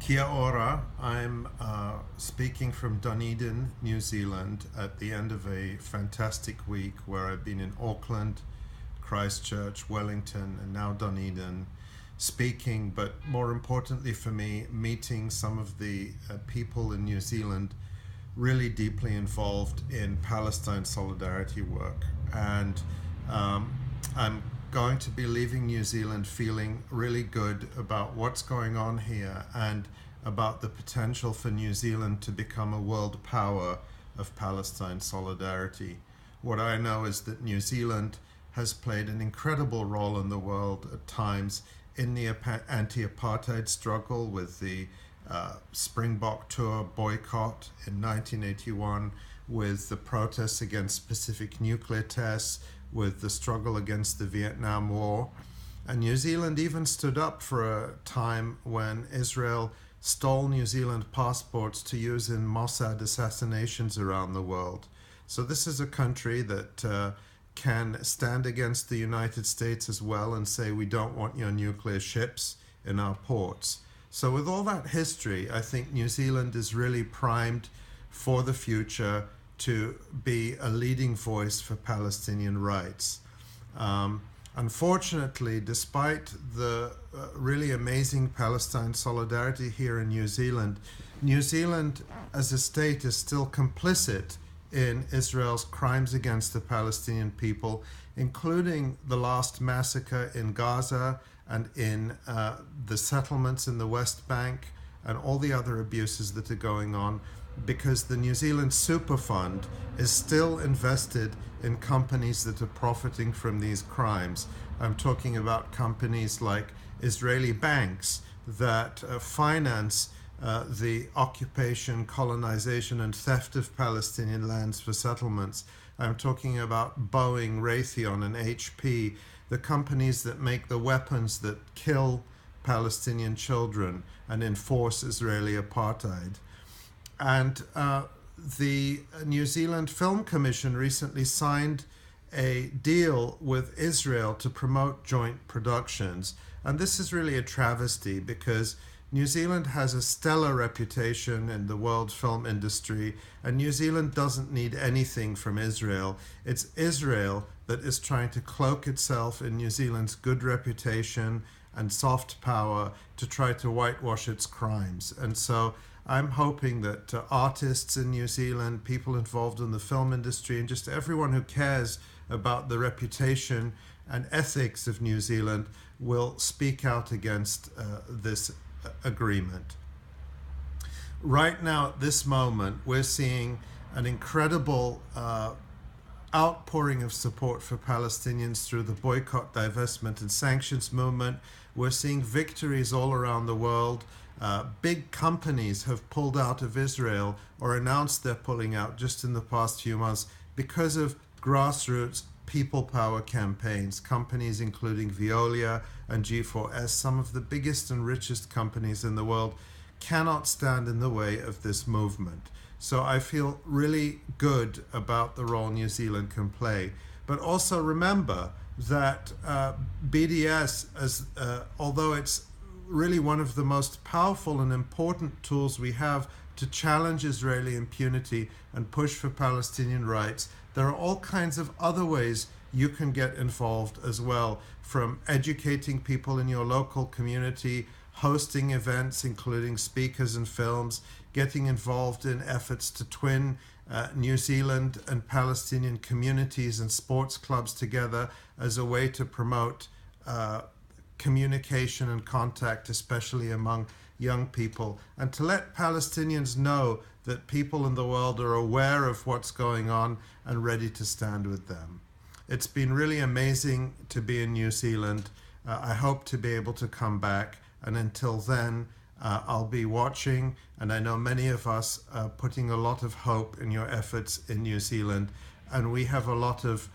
Kia ora. I'm speaking from Dunedin, New Zealand, at the end of a fantastic week where I've been in Auckland, Christchurch, Wellington, and now Dunedin, speaking, but more importantly for me, meeting some of the people in New Zealand really deeply involved in Palestine solidarity work. And I'm going to be leaving New Zealand feeling really good about what's going on here and about the potential for New Zealand to become a world power of Palestine solidarity. What I know is that New Zealand has played an incredible role in the world at times in the anti-apartheid struggle with the Springbok tour boycott in 1981, with the protests against Pacific nuclear tests, with the struggle against the Vietnam War. And New Zealand even stood up for a time when Israel stole New Zealand passports to use in Mossad assassinations around the world. So this is a country that can stand against the United States as well and say, we don't want your nuclear ships in our ports. So with all that history, I think New Zealand is really primed for the future to be a leading voice for Palestinian rights. Unfortunately, despite the really amazing Palestine solidarity here in New Zealand as a state is still complicit in Israel's crimes against the Palestinian people, including the last massacre in Gaza and in the settlements in the West Bank and all the other abuses that are going on, because the New Zealand Super Fund is still invested in companies that are profiting from these crimes. I'm talking about companies like Israeli banks that finance the occupation, colonization, and theft of Palestinian lands for settlements. I'm talking about Boeing, Raytheon, and HP, the companies that make the weapons that kill Palestinian children and enforce Israeli apartheid. And the New Zealand Film Commission recently signed a deal with Israel to promote joint productions. And this is really a travesty because New Zealand has a stellar reputation in the world film industry, and New Zealand doesn't need anything from Israel. It's Israel that is trying to cloak itself in New Zealand's good reputation and soft power to try to whitewash its crimes. And so I'm hoping that artists in New Zealand, people involved in the film industry, and just everyone who cares about the reputation and ethics of New Zealand will speak out against this agreement. Right now, at this moment, we're seeing an incredible outpouring of support for Palestinians through the boycott, divestment, and sanctions movement. We're seeing victories all around the world. Big companies have pulled out of Israel or announced they're pulling out just in the past few months because of grassroots people power campaigns. Companies including Veolia and G4S, some of the biggest and richest companies in the world, cannot stand in the way of this movement. So I feel really good about the role New Zealand can play. But also remember that BDS, although it's really one of the most powerful and important tools we have to challenge Israeli impunity and push for Palestinian rights, there are all kinds of other ways you can get involved as well, from educating people in your local community, hosting events including speakers and films, getting involved in efforts to twin New Zealand and Palestinian communities and sports clubs together as a way to promote communication and contact, especially among young people, and to let Palestinians know that people in the world are aware of what's going on and ready to stand with them. It's been really amazing to be in New Zealand. I hope to be able to come back, and until then, I'll be watching, and I know many of us are putting a lot of hope in your efforts in New Zealand, and we have a lot of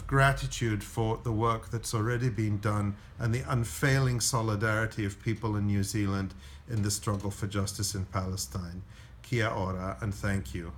gratitude for the work that's already been done and the unfailing solidarity of people in New Zealand in the struggle for justice in Palestine. Kia ora, and thank you.